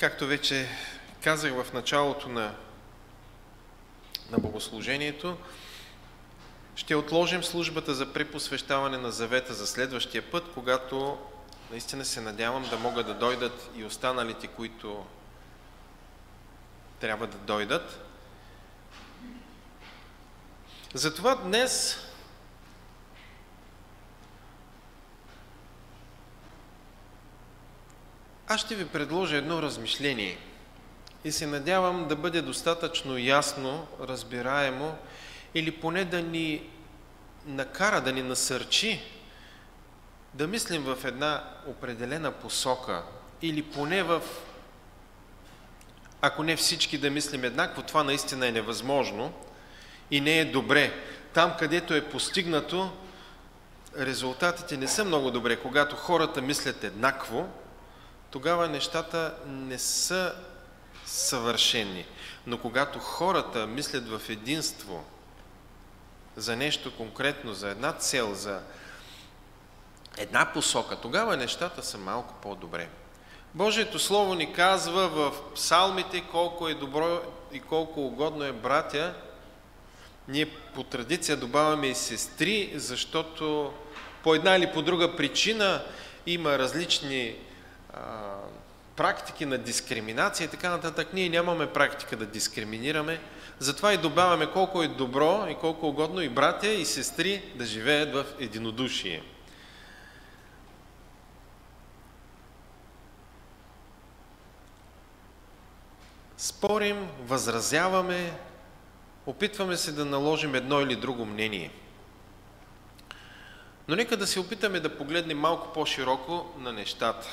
Както вече казах в началото на богослужението, ще отложим службата за препосвещаване на завета за следващия път, когато наистина се надявам да могат да дойдат и останалите, които трябва да дойдат. Затова днес аз ще ви предложа едно размишление и се надявам да бъде достатъчно ясно, разбираемо или поне да ни накара, да ни насърчи да мислим в една определена посока или поне в, ако не всички да мислим еднакво, това наистина е невъзможно и не е добре. Там, където е постигнато, резултатите не са много добре. Когато хората мислят еднакво, тогава нещата не са съвършени. Но когато хората мислят в единство за нещо конкретно, за една цел, за една посока, тогава нещата са малко по-добре. Божието Слово ни казва в псалмите колко е добро и колко угодно е, братя. Ние по традиция добавяме и сестри, защото по една или по друга причина има различни практики на дискриминация и така нататък. Ние нямаме практика да дискриминираме, затова и добавяме колко е добро и колко угодно и братя и сестри да живеят в единодушие. Спорим, възразяваме, опитваме се да наложим едно или друго мнение. Но нека да се опитаме да погледнем малко по-широко на нещата.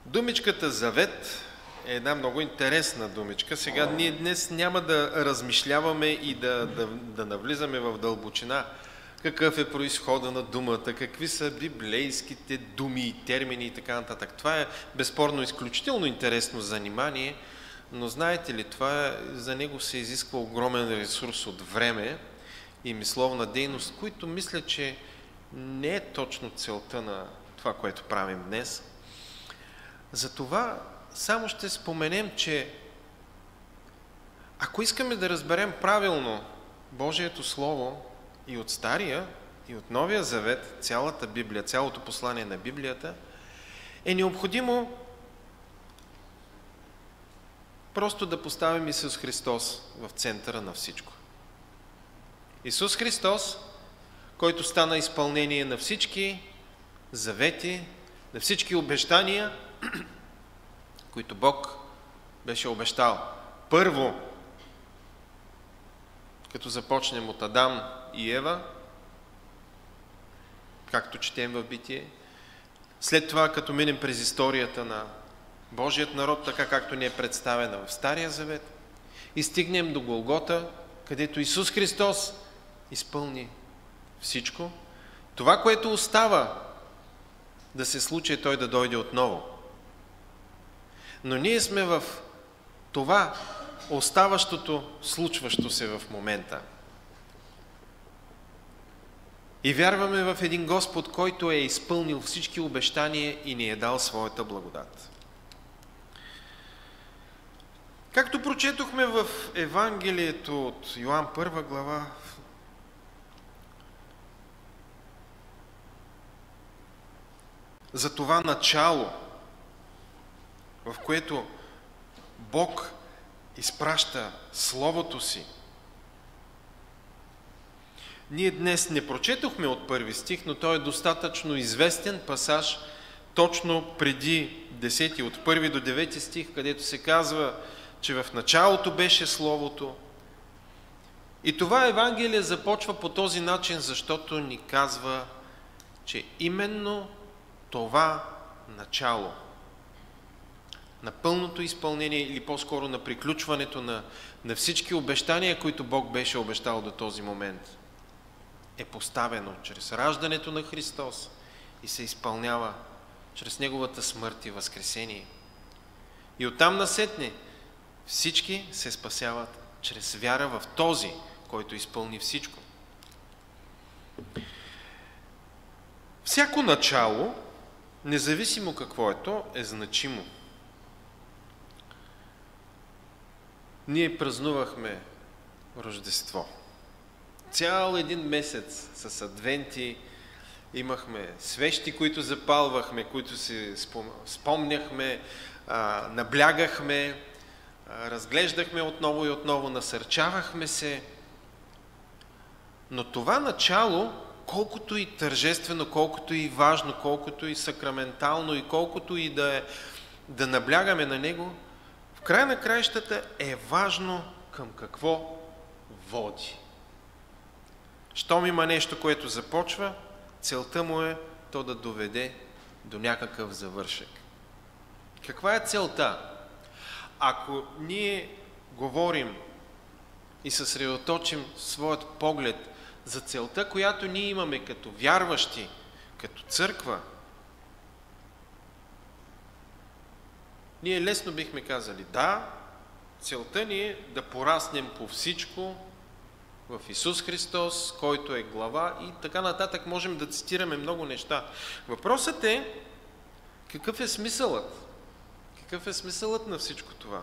Думичката завет е една много интересна думичка. Сега ние днес няма да размишляваме и да навлизаме в дълбочина какъв е произхода на думата, какви са библейските думи и термини и така нататък. Това е безспорно изключително интересно занимание, но знаете ли, за него се изисква огромен ресурс от време и мисловна дейност, които мисля, че не е точно целта на това, което правим днес. Затова само ще споменем, че ако искаме да разберем правилно Божието Слово и от Стария, и от Новия Завет, цялата Библия, цялото послание на Библията, е необходимо просто да поставим Исус Христос в центъра на всичко. Исус Христос, който стана изпълнение на всички завети, на всички обещания, които Бог беше обещал. Първо, като започнем от Адам и Ева, както четем в Битие, след това, като минем през историята на Божият народ, така както ни е представена в Стария Завет, и стигнем до Голгота, където Исус Христос изпълни всичко. Това, което остава да се случи, е Той да дойде отново. Но ние сме в това оставащото, случващо се в момента. И вярваме в един Господ, който е изпълнил всички обещания и ни е дал своята благодат. Както прочетохме в Евангелието от Йоан 1 глава, за това начало, в което Бог изпраща Словото си. Ние днес не прочетохме от първи стих, но той е достатъчно известен пасаж, точно преди 10, от 1 до 9 стих, където се казва, че в началото беше Словото. И това Евангелие започва по този начин, защото ни казва, че именно това начало на пълното изпълнение или по-скоро на приключването на всички обещания, които Бог беше обещал до този момент, е поставено чрез раждането на Христос и се изпълнява чрез Неговата смърт и възкресение. И оттам насетне всички се спасяват чрез вяра в този, който изпълни всичко. Всяко начало, независимо какво е то, е значимо. Ние празнувахме Рождество. Цял един месец с адвенти имахме свещи, които запалвахме, които си спомняхме, наблягахме, разглеждахме отново и отново, насърчавахме се. Но това начало, колкото и тържествено, колкото и важно, колкото и сакраментално и колкото и да наблягаме на него, в края на краищата е важно към какво води. Щом има нещо, което започва, целта му е то да доведе до някакъв завършек. Каква е целта? Ако ние говорим и съсредоточим своят поглед за целта, която ние имаме като вярващи, като църква, ние лесно бихме казали, да, целта ни е да пораснем по всичко в Исус Христос, който е глава и така нататък можем да цитираме много неща. Въпросът е, какъв е смисълът? Какъв е смисълът на всичко това?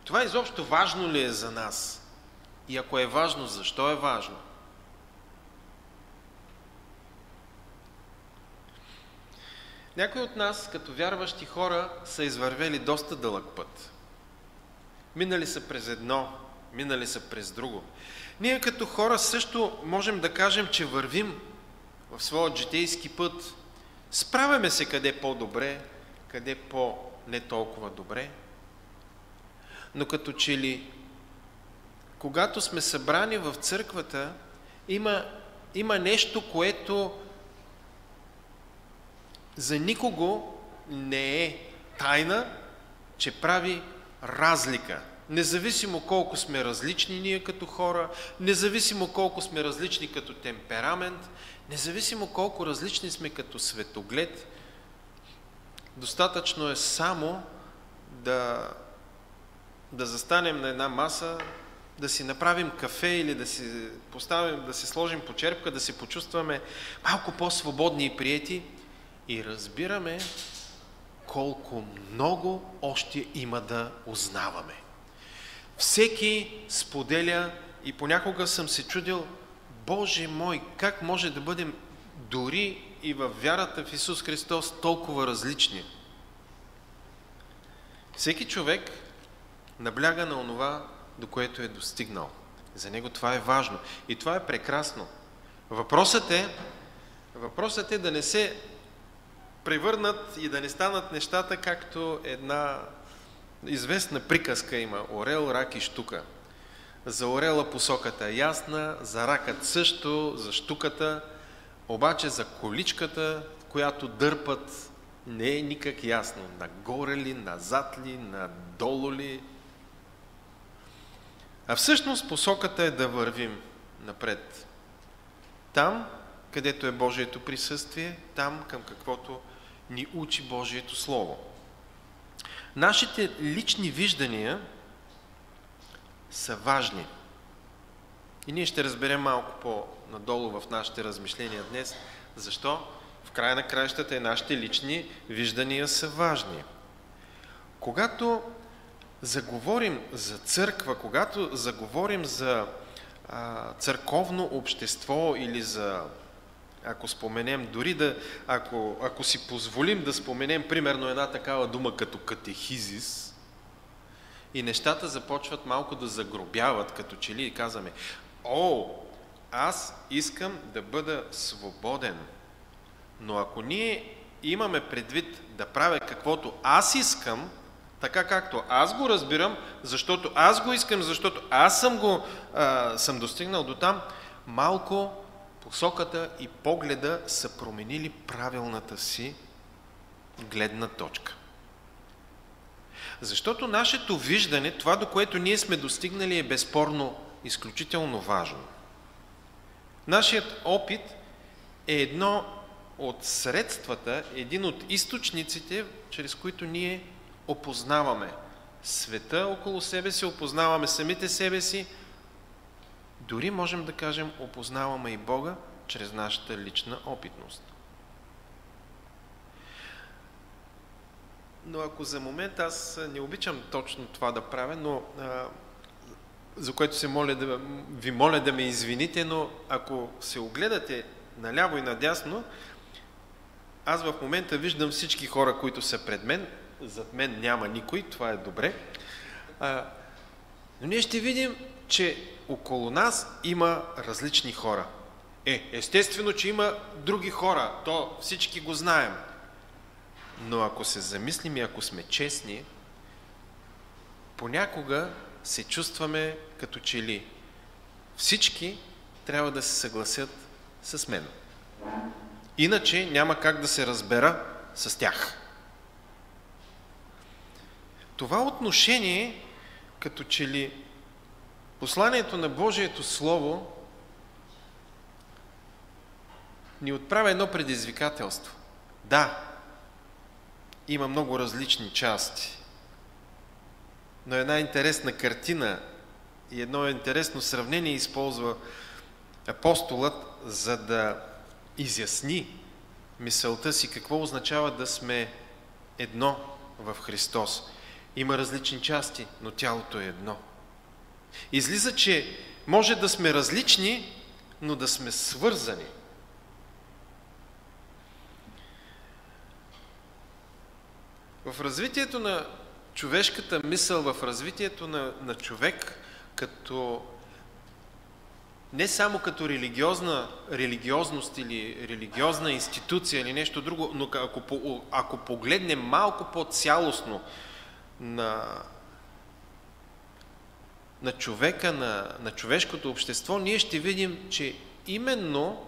Това изобщо важно ли е за нас? И ако е важно, защо е важно? Някои от нас, като вярващи хора, са извървели доста дълъг път. Минали са през едно, минали са през друго. Ние като хора също можем да кажем, че вървим в своят житейски път. Справяме се къде по-добре, къде по-не толкова добре. Но като че ли, когато сме събрани в църквата, има нещо, което за никого не е тайна, че прави разлика. Независимо колко сме различни ние като хора, независимо колко сме различни като темперамент, независимо колко различни сме като светоглед, достатъчно е само да застанем на една маса, да си направим кафе или да си поставим, да си сложим почерпка, да се почувстваме малко по-свободни и приети и разбираме колко много още има да узнаваме. Всеки споделя и понякога съм се чудил, Боже мой, как може да бъдем дори и във вярата в Исус Христос толкова различни. Всеки човек набляга на онова, до което е достигнал. За него това е важно. И това е прекрасно. Въпросът е да не се превърнат и да не станат нещата, както една известна приказка има. Орел, рак и щука. За орела посоката е ясна, за ракът също, за щуката, обаче за количката, която дърпат, не е никак ясно. Нагоре ли, назад ли, надолу ли. А всъщност посоката е да вървим напред. Там, където е Божието присъствие, там към каквото ни учи Божието Слово. Нашите лични виждания са важни. И ние ще разберем малко по-надолу в нашите размишления днес, защо в края на краищата и нашите лични виждания са важни. Когато заговорим за църква, когато заговорим за църковно общество или за, ако споменем, дори ако си позволим да споменем примерно една такава дума като катехизис, и нещата започват малко да загробяват, като че ли казваме, аз искам да бъда свободен. Но ако ние имаме предвид да правя каквото аз искам, така както аз го разбирам, защото аз го искам, защото аз съм достигнал до там, малко посоката и погледа са променили правилната си гледна точка. Защото нашето виждане, това до което ние сме достигнали, е безспорно изключително важно. Нашият опит е едно от средствата, един от източниците, чрез които ние опознаваме света около себе си, опознаваме самите себе си, дори можем да кажем, опознаваме и Бога чрез нашата лична опитност. Но ако за момент аз не обичам точно това да правя, но за което ви моля да ме извините, но ако се огледате наляво и надясно, аз в момента виждам всички хора, които са пред мен, зад мен няма никой, това е добре. Но ние ще видим, че около нас има различни хора. Естествено, че има други хора, то всички го знаем. Но ако се замислим и ако сме честни, понякога се чувстваме като че ли всички трябва да се съгласят с мен. Иначе няма как да се разбера с тях. Това отношение, като че ли посланието на Божието Слово ни отправя едно предизвикателство. Да, има много различни части, но една интересна картина и едно интересно сравнение използва апостолът, за да изясни мисълта си какво означава да сме едно в Христос. Има различни части, но тялото е едно. Излиза, че може да сме различни, но да сме свързани. В развитието на човешката мисъл, в развитието на човек, като не само като религиозност или религиозна институция или нещо друго, но ако погледнем малко по-цялостно на човека, на човешкото общество, ние ще видим, че именно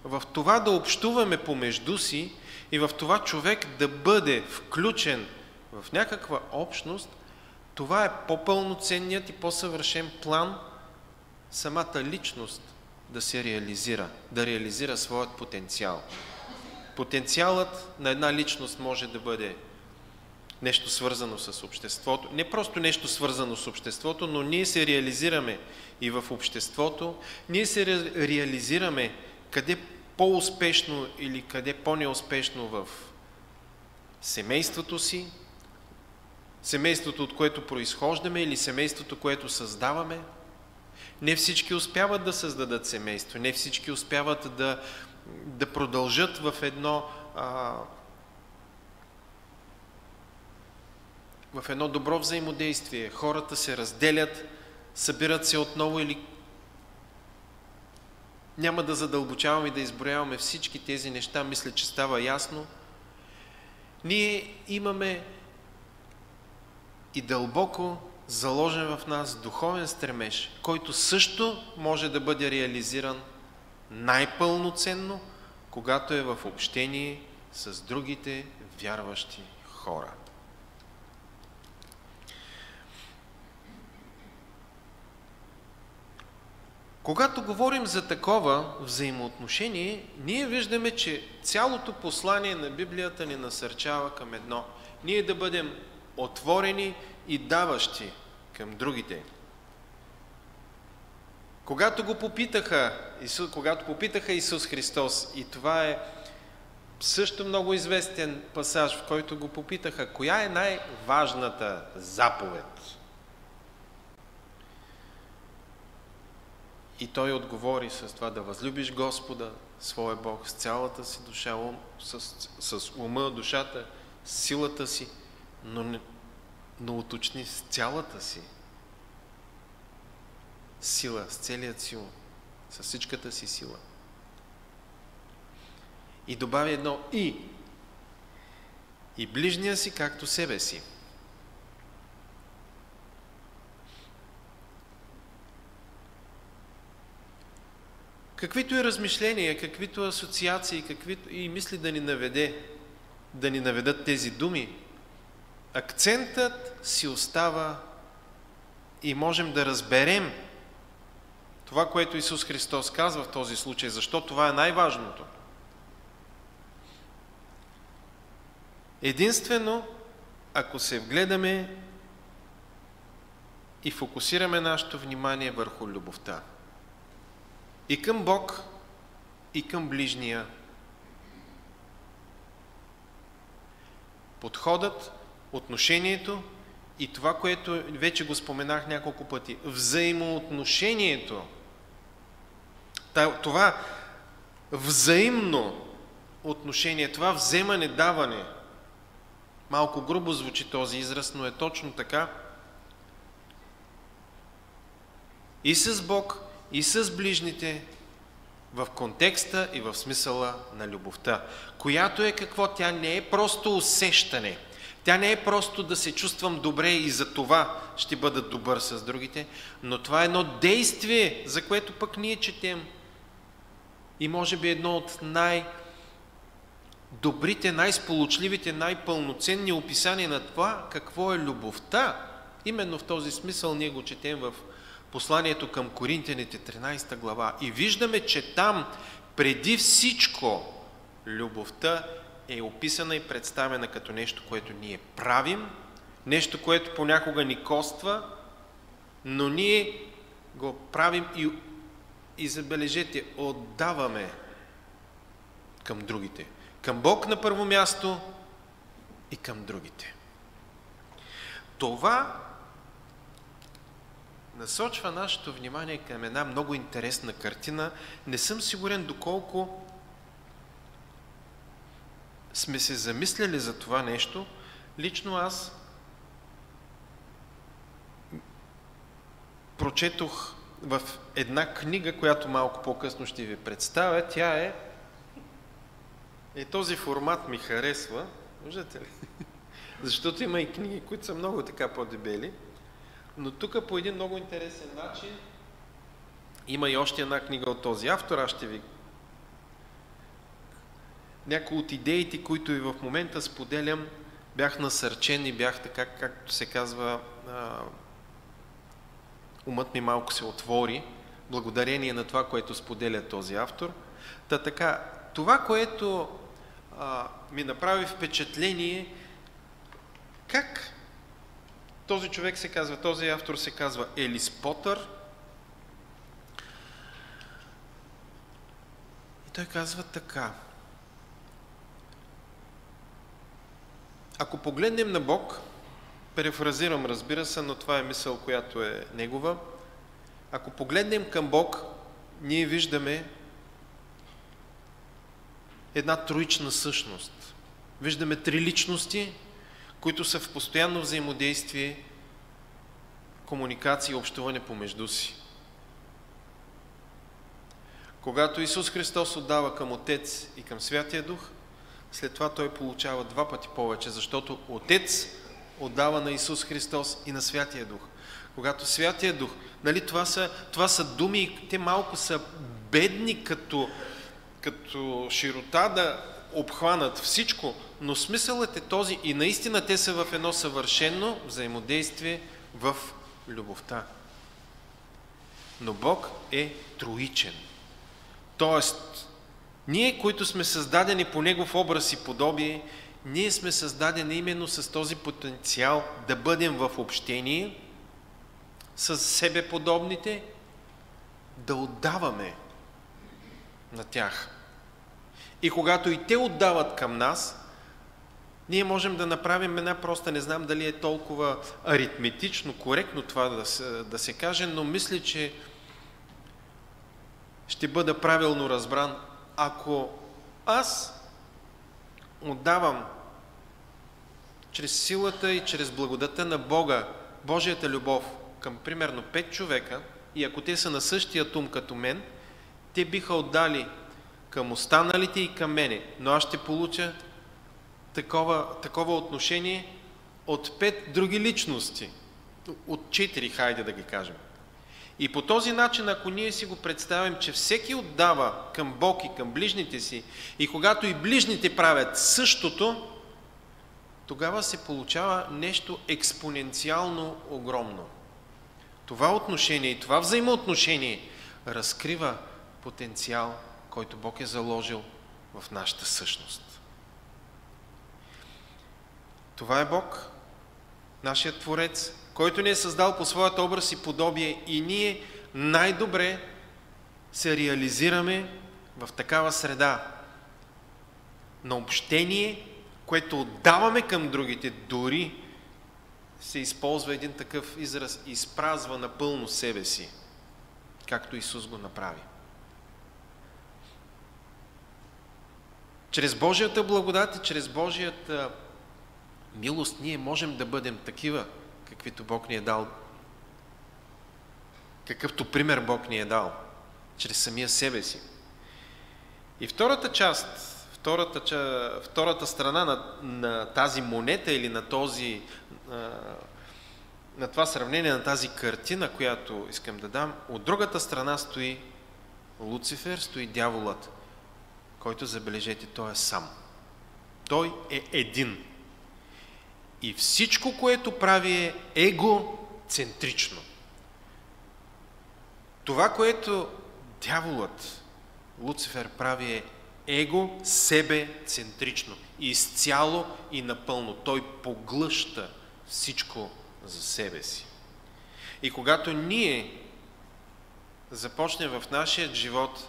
в това да общуваме помежду си и в това човек да бъде включен в някаква общност, това е по-пълноценният и по-съвършен план самата личност да се реализира, да реализира своят потенциал. Потенциалът на една личност може да бъде нещо свързано с обществото. Не просто нещо свързано с обществото, но ние се реализираме и в обществото. Ние се реализираме къде по-успешно или къде по-неуспешно в семейството си, семейството, от което произхождаме, или семейството, което създаваме. Не всички успяват да създадат семейство, не всички успяват да продължат в едно добро взаимодействие. Хората се разделят, събират се отново или няма да задълбочаваме и да изброяваме всички тези неща, мисля, че става ясно. Ние имаме и дълбоко заложен в нас духовен стремеж, който също може да бъде реализиран най-пълноценно, когато е в общение с другите вярващи хора. Когато говорим за такова взаимоотношение, ние виждаме, че цялото послание на Библията ни насърчава към едно. Ние да бъдем отворени и даващи към другите. Когато попитаха Исус Христос, и това е също много известен пасаж, в който го попитаха, коя е най-важната заповед? И той отговори с това да възлюбиш Господа, своя Бог, с цялата си душа, с ума, душата, силата си, но уточни с цялата си сила, с целият си ум, с всичката си сила. И добави едно и ближния си както себе си. Каквито и размишления, каквито асоциации, каквито и мисли да ни наведат тези думи, акцентът си остава и можем да разберем това, което Исус Христос казва в този случай, защо това е най-важното. Единствено, ако се вгледаме и фокусираме нашето внимание върху любовта. И към Бог, и към ближния. Подходът, отношението и това, което вече го споменах няколко пъти, взаимоотношението. Това взаимно отношение, това вземане-даване. Малко грубо звучи този израз, но е точно така. И с Бог, и с ближните, в контекста и в смисъла на любовта, която е какво? Тя не е просто усещане. Тя не е просто да се чувствам добре и за това ще бъда добър с другите, но това е едно действие, за което пък ние четем. И може би едно от най-добрите, най-сполучливите, най-пълноценни описания на това, какво е любовта. Именно в този смисъл ние го четем в посланието към Коринтяните, 13 глава. И виждаме, че там преди всичко любовта е описана и представена като нещо, което ние правим, нещо, което понякога ни коства, но ние го правим и забележете, отдаваме към другите. Към Бог на първо място и към другите. Това насочва нашето внимание към една много интересна картина. Не съм сигурен доколко сме се замисляли за това нещо. Лично аз прочетох в една книга, която малко по-късно ще ви представя. Тя е... този формат ми харесва. Виждате ли? Защото има и книги, които са много така по-дебели. Но тук по един много интересен начин има и още една книга от този автор. Аз ще ви... Някои от идеите, които и в момента споделям, бях насърчен и бях така, както се казва, умът ми малко се отвори, благодарение на това, което споделя този автор. Така, това, което ми направи впечатление, как този човек се казва, този автор се казва Елис Потър. И той казва така. Ако погледнем на Бог, перефразирам, разбира се, но това е мисъл, която е негова. Ако погледнем към Бог, ние виждаме една троична същност. Виждаме три личности, които са в постоянно взаимодействие, комуникация и общуване помежду си. Когато Исус Христос отдава към Отец и към Святия Дух, след това Той получава два пъти повече, защото Отец отдава на Исус Христос и на Святия Дух. Когато Святия Дух, нали, това са думи, те малко са бедни като широта да обхванат всичко, но смисълът е този и наистина те са в едно съвършено взаимодействие в любовта. Но Бог е троичен. Тоест, ние, които сме създадени по Негов образ и подобие, ние сме създадени именно с този потенциал да бъдем в общение с себе подобните, да отдаваме на тях. И когато и те отдават към нас, ние можем да направим една проста, не знам дали е толкова аритметично, коректно това да се каже, но мисля, че ще бъда правилно разбран. Ако аз отдавам чрез силата и чрез благодата на Бога, Божията любов към примерно 5 човека, и ако те са на същия ум като мен, те биха отдали към останалите и към мене, но аз ще получа такова отношение от 5 други личности, от 4, хайде да ги кажем. И по този начин, ако ние си го представим, че всеки отдава към Бог и към ближните си, и когато и ближните правят същото, тогава се получава нещо експоненциално огромно. Това отношение и това взаимоотношение разкрива потенциал, който Бог е заложил в нашата същност. Това е Бог нашият Творец, който ни е създал по своята образ и подобие, и ние най-добре се реализираме в такава среда на общение, което отдаваме към другите. Дори се използва един такъв израз: изпразва напълно себе си, както Исус го направи. Чрез Божията благодат и чрез Божията милост ние можем да бъдем такива, каквито Бог ни е дал, какъвто пример Бог ни е дал, чрез самия себе си. И втората част, втората страна на тази монета или на това сравнение, на тази картина, която искам да дам, от другата страна стои Луцифер, стои дяволът, който, забележете, той е сам. Той е един. И всичко, което прави, е егоцентрично. Това, което дяволът, Луцифер, прави, е себе-центрично. Изцяло и напълно. Той поглъща всичко за себе си. И когато ние започнем в нашия живот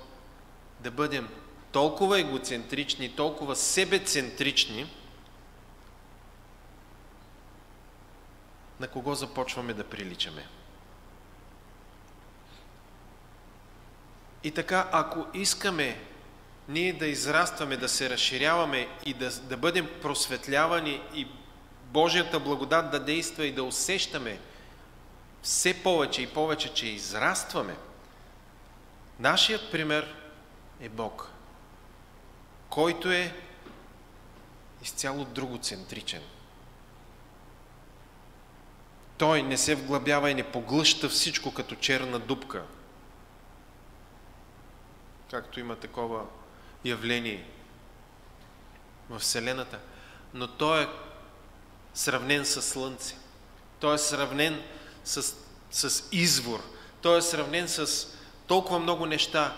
да бъдем толкова егоцентрични, толкова себецентрични, на кого започваме да приличаме? И така, ако искаме ние да израстваме, да се разширяваме и да бъдем просветлявани и Божията благодат да действа и да усещаме все повече и повече, че израстваме, нашият пример е Бог, който е изцяло другоцентричен. Той не се вглъбява и не поглъща всичко като черна дупка, както има такова явление в Вселената, но той е сравнен с Слънце. Той е сравнен с извор. Той е сравнен с толкова много неща,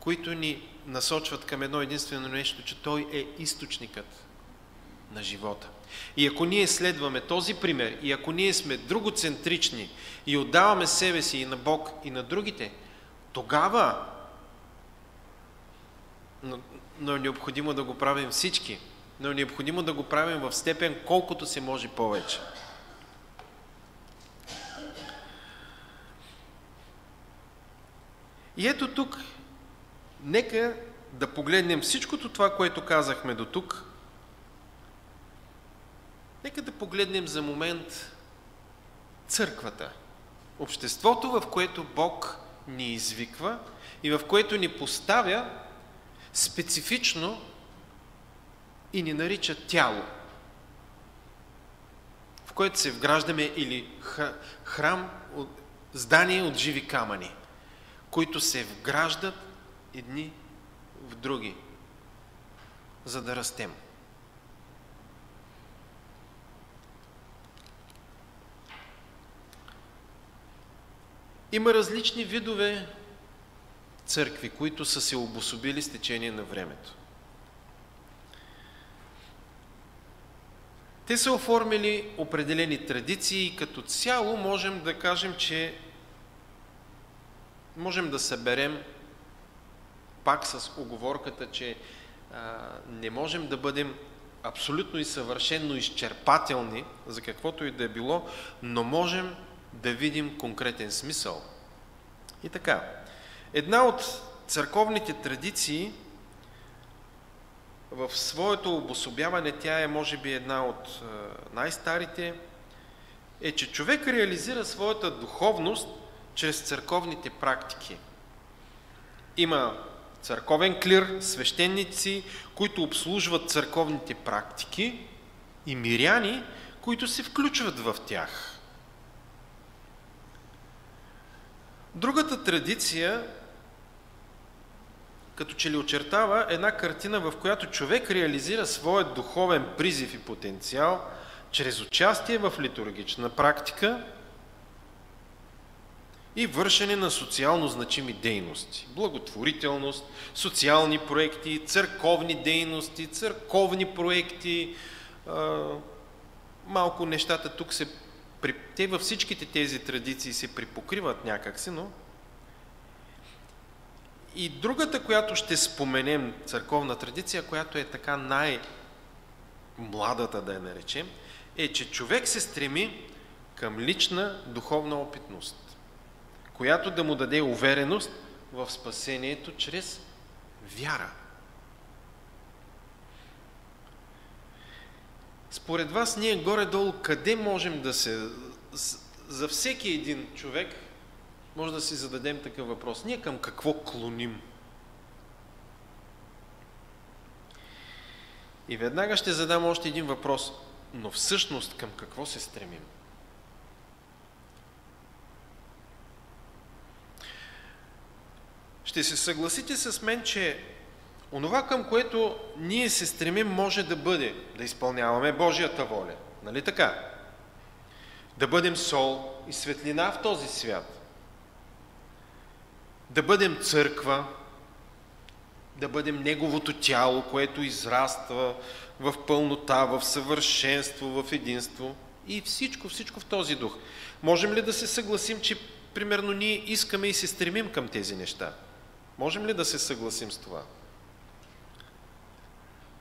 които ни насочват към едно единствено нещо, че той е източникът на живота. И ако ние следваме този пример, и ако ние сме другоцентрични и отдаваме себе си и на Бог, и на другите, тогава, но е необходимо да го правим всички, но е необходимо да го правим в степен колкото се може повече. И ето тук, нека да погледнем всичкото това, което казахме до тук. Нека да погледнем за момент църквата, обществото, в което Бог ни извиква и в което ни поставя специфично и ни нарича тяло, в което се вграждаме, или храм, здание от живи камъни, които се вграждат едни в други, за да растем. Има различни видове църкви, които са се обособили с течение на времето. Те са оформили определени традиции и като цяло можем да кажем, че можем да съберем пак с уговорката, че не можем да бъдем абсолютно и съвършенно изчерпателни за каквото и да е било, но можем да видим конкретен смисъл. И така, една от църковните традиции в своето обособяване, тя е може би една от най-старите, е, че човек реализира своята духовност чрез църковните практики. Има църковен клир, свещеници, които обслужват църковните практики, и миряни, които се включват в тях. Другата традиция като че ли очертава една картина, в която човек реализира своят духовен призив и потенциал чрез участие в литургична практика и вършене на социално значими дейности. Благотворителност, социални проекти, църковни дейности, църковни проекти, малко нещата тук те във всичките тези традиции се припокриват някакси, но и другата, която ще споменем, църковна традиция, която е така най-младата, да я наречем, е, че човек се стреми към лична духовна опитност, която да му даде увереност в спасението чрез вяра. Според вас, ние горе-долу къде можем да за всеки един човек може да си зададем такъв въпрос. Ние към какво клоним? И веднага ще задам още един въпрос. Но всъщност към какво се стремим? Ще се съгласите с мен, че онова, към което ние се стремим, може да бъде да изпълняваме Божията воля. Нали така? Да бъдем сол и светлина в този свят. Да бъдем църква, да бъдем Неговото тяло, което израства в пълнота, в съвършенство, в единство и всичко в този дух. Можем ли да се съгласим, че примерно ние искаме и се стремим към тези неща? Можем ли да се съгласим с това?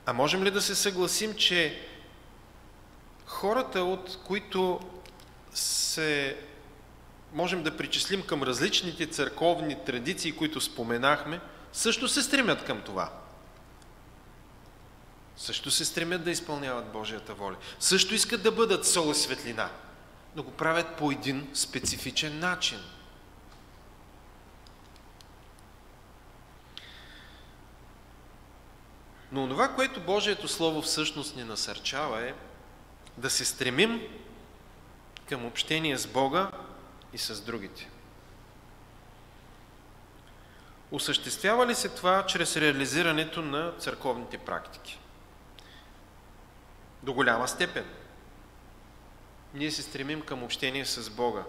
А можем ли да се съгласим, че хората, от които можем да причислим към различните църковни традиции, които споменахме, също се стремят към това? Също се стремят да изпълняват Божията воля. Също искат да бъдат сол и светлина, но го правят по един специфичен начин. Но това, което Божието Слово всъщност ни насърчава, е да се стремим към общение с Бога и с другите. Осъществява ли се това чрез реализирането на църковните практики? До голяма степен. Ние се стремим към общение с Бога.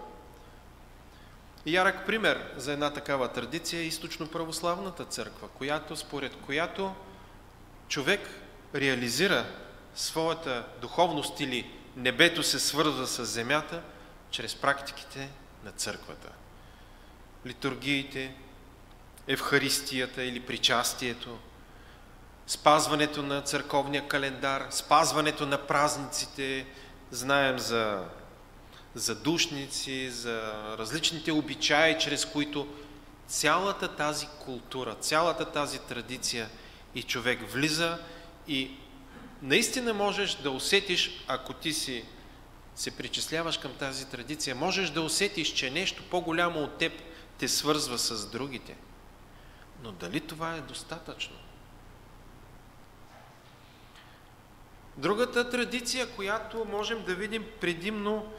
Ярък пример за една такава традиция е източно-православната църква, според която човек реализира своята духовност или небето се свързва с земята чрез практиките на църквата. Литургиите, Евхаристията или причастието, спазването на църковния календар, спазването на празниците, знаем за задушници, за различните обичаи, чрез които цялата тази култура, цялата тази традиция и човек влиза и наистина можеш да усетиш, ако ти се причисляваш към тази традиция, можеш да усетиш, че нещо по-голямо от теб те свързва с другите. Но дали това е достатъчно? Другата традиция, която можем да видим предимно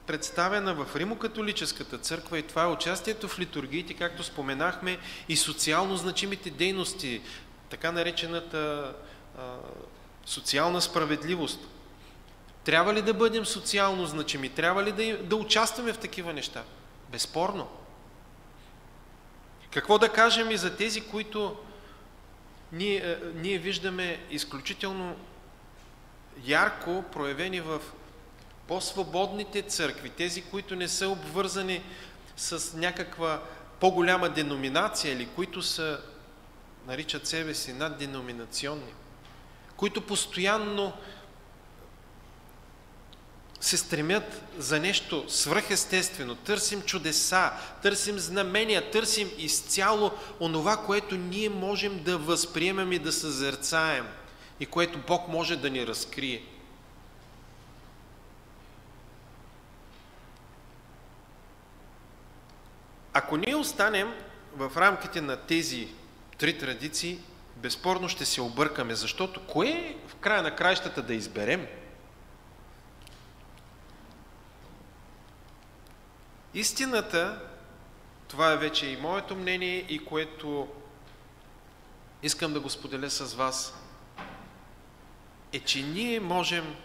представена в Римокатолическата църква, и това е участието в литургиите, както споменахме, и социално значимите дейности, така наречената социална справедливост. Трябва ли да бъдем социално значими? Трябва ли да участваме в такива неща? Безспорно. Какво да кажем и за тези, които ние виждаме изключително ярко проявени в по-свободните църкви, тези, които не са обвързани с някаква по-голяма деноминация или които наричат себе си надденоминационни, които постоянно се стремят за нещо свръхестествено, търсим чудеса, търсим знамения, търсим изцяло онова, което ние можем да възприемем и да съзерцаем и което Бог може да ни разкрие. Ако ние останем в рамките на тези три традиции, безспорно ще се объркаме, защото кое в края на краищата да изберем? Истината, това е вече и моето мнение, и което искам да го споделя с вас, е, че ние можем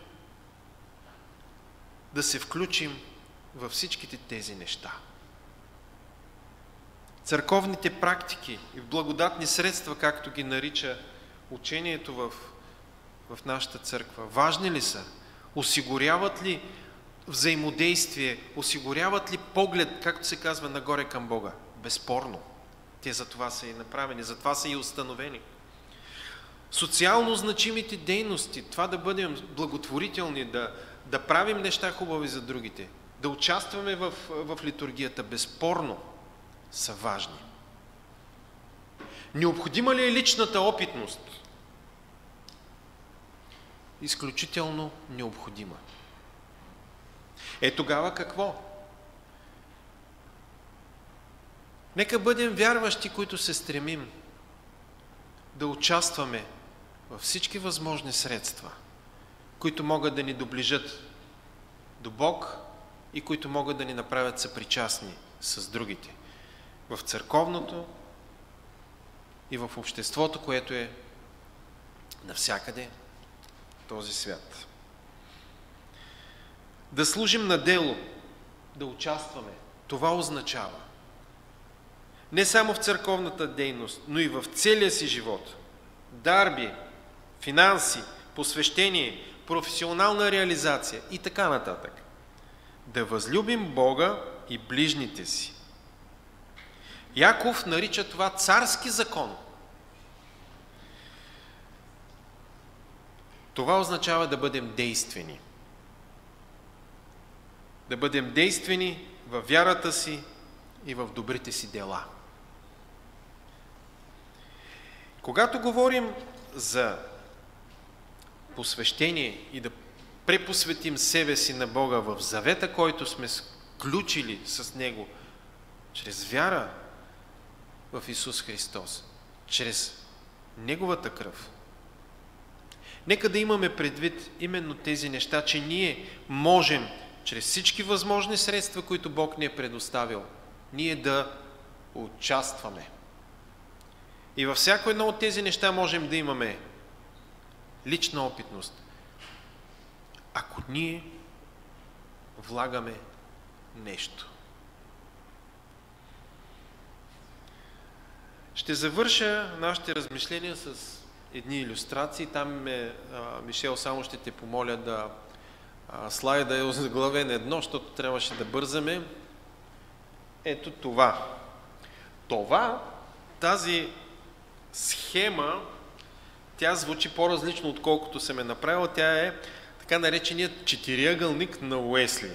да се включим във всичките тези неща. Църковните практики и благодатни средства, както ги нарича учението в нашата църква, важни ли са? осигуряват ли взаимодействие, осигуряват ли поглед, както се казва, нагоре към Бога? Безспорно. Те за това са и направени, за това са и установени. Социално значимите дейности, това да бъдем благотворителни, да правим неща хубави за другите, да участваме в литургията, безспорно са важни. Необходима ли е личната опитност? Изключително необходима. Тогава какво? Нека бъдем вярващи, които се стремим да участваме във всички възможни средства, които могат да ни доближат до Бог и които могат да ни направят съпричастни с другите. В църковното и в обществото, което е навсякъде в този свят. Да служим на дело, да участваме. Това означава не само в църковната дейност, но и в целия си живот. Дарби, финанси, посвещение, професионална реализация и така нататък. Да възлюбим Бога и ближните си. Яков нарича това царски закон. Това означава да бъдем действени. Да бъдем действени във вярата си и в добрите си дела. Когато говорим за посвещение и да препосветим себе си на Бога в завета, който сме сключили с Него, чрез вяра в Исус Христос, чрез Неговата кръв, нека да имаме предвид именно тези неща, че ние можем, чрез всички възможни средства, които Бог ни е предоставил, ние да участваме. И във всяко едно от тези неща можем да имаме лична опитност, ако ние влагаме нещо. Ще завърша нашите размишления с едни илюстрации. Там Мишел, само ще те помоля да слайда е озаглавен едно, защото трябваше да бързаме. Ето това. Тази схема, тя звучи по-различно, отколкото съм направил. Тя е така нареченият четириъгълник на Уесли.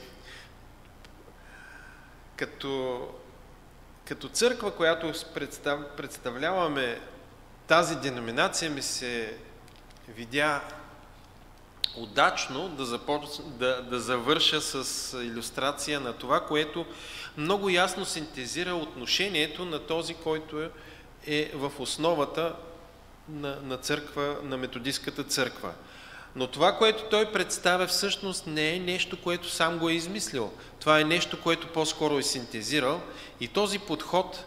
Като църква, която представляваме тази деноминация, ми се видя удачно да завърша с илюстрация на това, което много ясно синтезира отношението на този, който е в основата на църква, на методистката църква. Но това, което той представя, всъщност не е нещо, което сам го е измислил. Това е нещо, което по-скоро е синтезирал, и този подход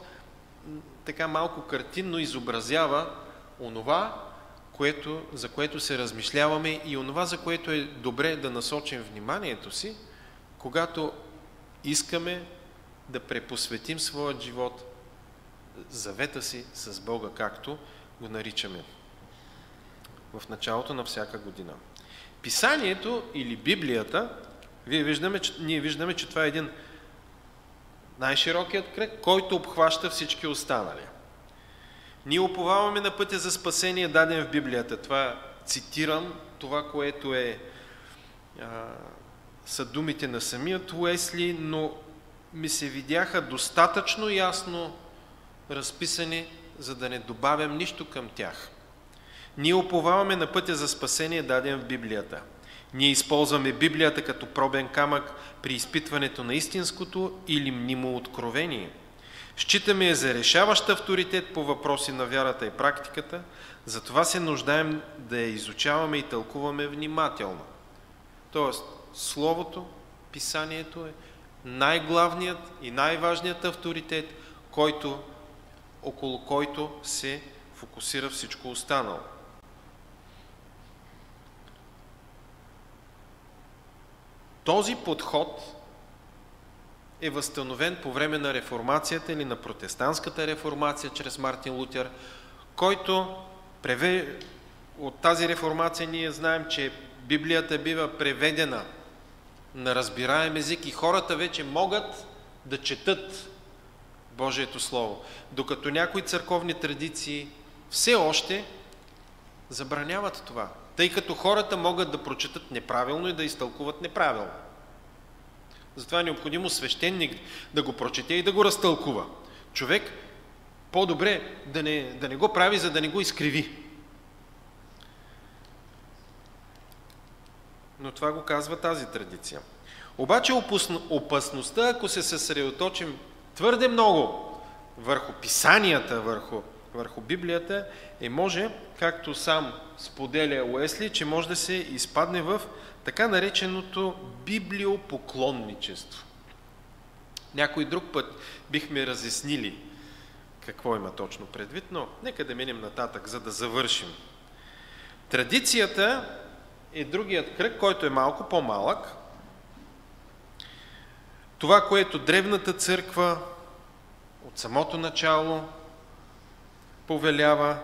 така малко картинно изобразява онова, за което се размишляваме, и онова, за което е добре да насочим вниманието си, когато искаме да препосветим своят живот, завета си с Бога, както го наричаме в началото на всяка година. Писанието или Библията, ние виждаме, че това е един най-широкият кръг, който обхваща всички останали. Ние уповаваме на пътя за спасение, даден в Библията. Това цитирам, това, което са думите на самият Уесли, но ми се видяха достатъчно ясно разписани, за да не добавям нищо към тях. Ние уповаваме на пътя за спасение, даден в Библията. Ние използваме Библията като пробен камък при изпитването на истинското или мнимо откровение. Считаме я за решаващ авторитет по въпроси на вярата и практиката, затова се нуждаем да я изучаваме и тълкуваме внимателно. Тоест, Словото, Писанието е най-главният и най-важният авторитет, около който се фокусира всичко останало. Този подход е възстановен по време на реформацията или на протестантската реформация чрез Мартин Лутер, който от тази реформация ние знаем, че Библията бива преведена на разбираем език и хората вече могат да четат Божието Слово. Докато някои църковни традиции все още забраняват това, тъй като хората могат да прочетат неправилно и да изтълкуват неправилно. Затова е необходимо свещеник да го прочете и да го разтълкува. Човек по-добре да не го прави, за да не го изкриви. Но това го казва тази традиция. Обаче опасността, ако се съсредоточим твърде много върху писанията, върху Библията, може, както сам споделя Уесли, че може да се изпадне в така нареченото библиопоклонничество. Някой друг път бихме разяснили какво има точно предвид, но нека да минем нататък, за да завършим. Традицията е другият кръг, който е малко по-малък. Това, което древната църква от самото начало повелява.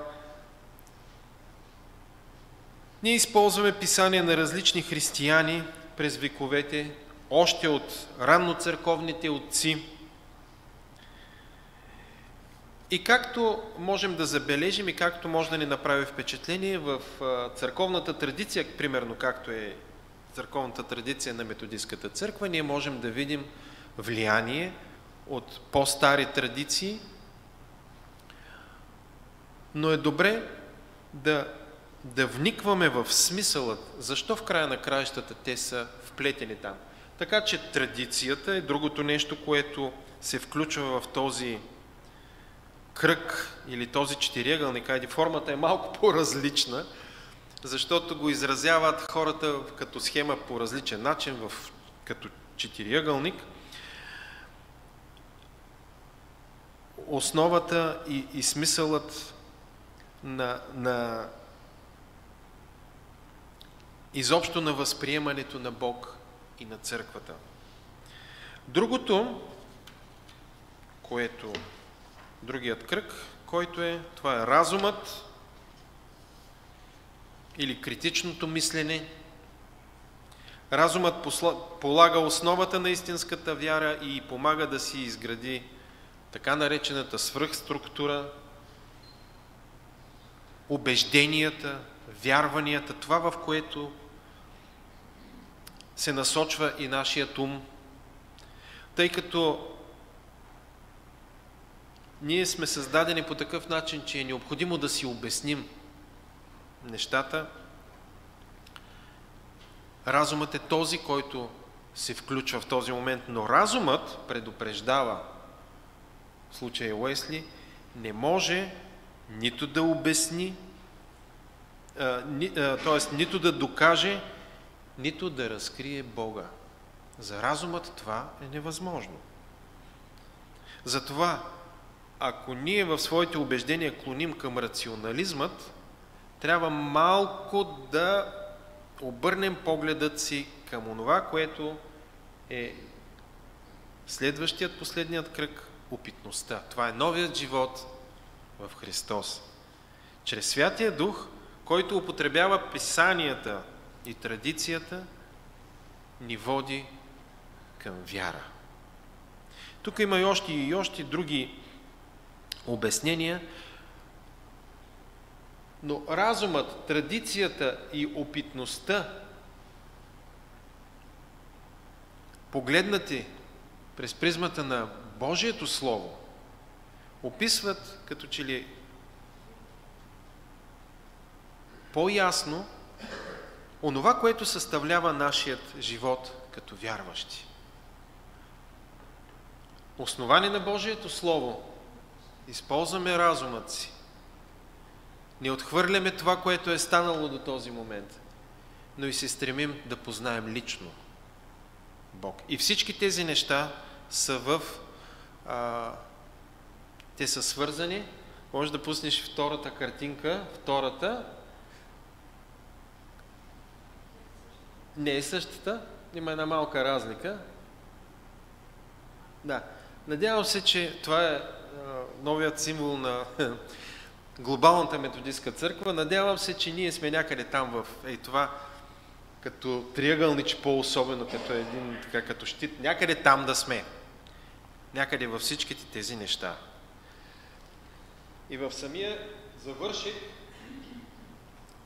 Ние използваме писания на различни християни през вековете, още от ранноцърковните отци. И както можем да забележим и както може да ни направи впечатление в църковната традиция, примерно както е църковната традиция на методистската църква, ние можем да видим влияние от по-стари традиции, но е добре да вникваме в смисълът, защо в края на краищата те са вплетени там. Така че традицията е другото нещо, което се включва в този кръг или този четириъгълник. Айде, формата е малко по-различна, защото го изразяват хората като схема по различен начин, като четириъгълник. Основата и смисълът изобщо на възприемането на Бог и на църквата. Другият кръг, това е разумът или критичното мислене. Разумът полага основата на истинската вяра и помага да си изгради така наречената свръхструктура, убежденията, вярванията, това, в което се насочва и нашият ум, тъй като ние сме създадени по такъв начин, че е необходимо да си обясним нещата. Разумът е този, който се включва в този момент, но разумът предупреждава, в случая Уесли, не може нито да обясни, т.е. нито да докаже, нито да разкрие Бога. За разумът това е невъзможно. Затова, ако ние в своите убеждения клоним към рационализмът, трябва малко да обърнем погледът си към онова, което е следващият, последният кръг, опитността. Това е новият живот в Христос. Чрез Святия Дух, който употребява писанията и традицията, ни води към вяра. Тук има и още други обяснения, но разумът, традицията и опитността, погледнати през призмата на Божието Слово, описват като че ли по-ясно онова, което съставлява нашият живот като вярващи. Основани на Божието Слово, използваме разумът си. Не отхвърляме това, което е станало до този момент, но и се стремим да познаем лично Бог. И всички тези неща са те са свързани. Може да пуснеш втората картинка. Втората не е същата, има една малка разлика. Да, надявам се, че това е новият символ на глобалната методистка църква. Надявам се, че ние сме някъде там в това като триъгълнич по-особено, като един, така, като щит, някъде там да сме. Някъде във всичките тези неща. И в самия завършек,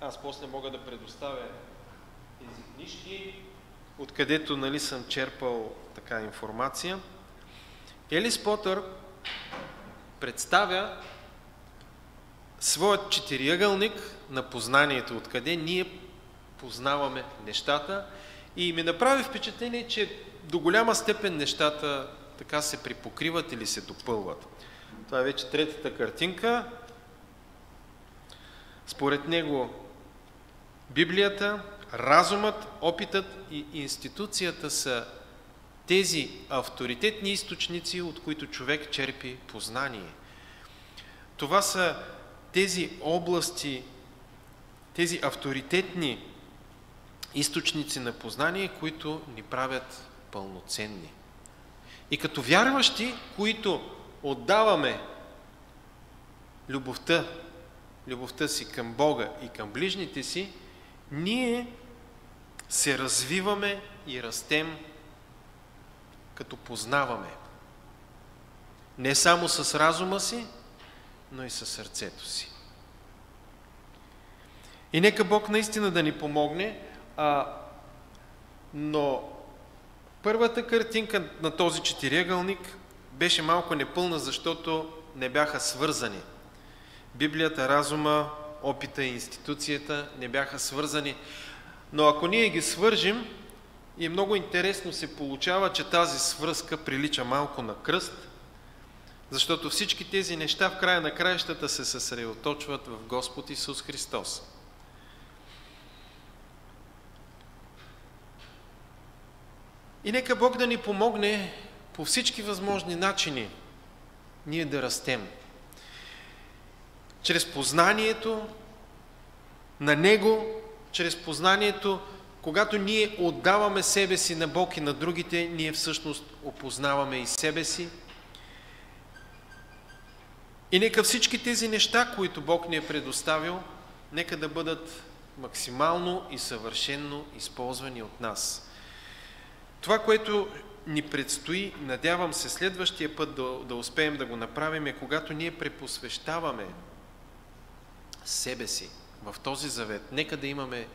аз после мога да предоставя тези книжки, откъдето, нали, съм черпал така информация. Елис Потър представя своят четириъгълник на познанието, откъде ние познаваме нещата, и ми направи впечатление, че до голяма степен нещата така се припокриват или се допълват. Това е вече третата картинка. Според него Библията, разумът, опитът и институцията са тези авторитетни източници, от които човек черпи познание. Това са тези области, тези авторитетни източници на познание, които ни правят пълноценни. И като вярващи, които отдаваме любовта си към Бога и към ближните си, ние се развиваме и растем, като познаваме. Не само с разума си, но и със сърцето си. И нека Бог наистина да ни помогне, но първата картинка на този четириъгълник беше малко непълна, защото не бяха свързани. Библията, разума, опита и институцията не бяха свързани. Но ако ние ги свържим, и много интересно се получава, че тази свръзка прилича малко на кръст, защото всички тези неща в края на краищата се съсредоточват в Господ Исус Христос. И нека Бог да ни помогне по всички възможни начини ние да растем. Чрез познанието на Него, чрез познанието, когато ние отдаваме себе си на Бог и на другите, ние всъщност опознаваме и себе си. И нека всички тези неща, които Бог ни е предоставил, нека да бъдат максимално и съвършенно използвани от нас. Това, което ни предстои, надявам се следващия път да успеем да го направим, е когато ние препосвещаваме себе си в този завет. Нека да имаме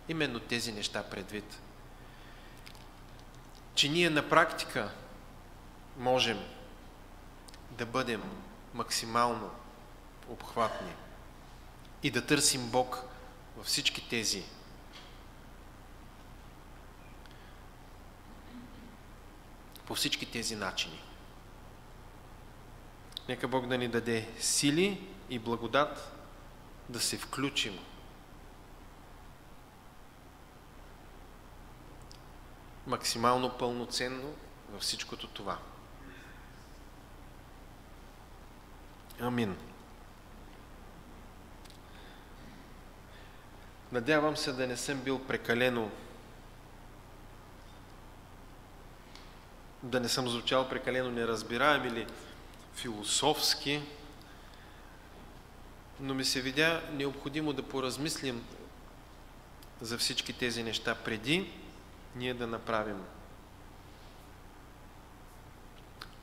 именно тези неща предвид. Че ние на практика можем да бъдем максимално обхватни и да търсим Бог във всички тези по всички тези начини. Нека Бог да ни даде сили и благодат да се включим максимално пълноценно във всичкото това. Амин. Надявам се да не съм бил да не съм звучал прекалено неразбираем или философски, но ми се видя необходимо да поразмислим за всички тези неща преди ние да направим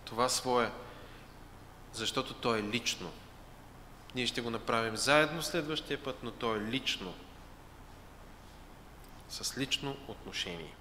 това свое, защото то е лично. Ние ще го направим заедно следващия път, но то е лично, с лично отношение.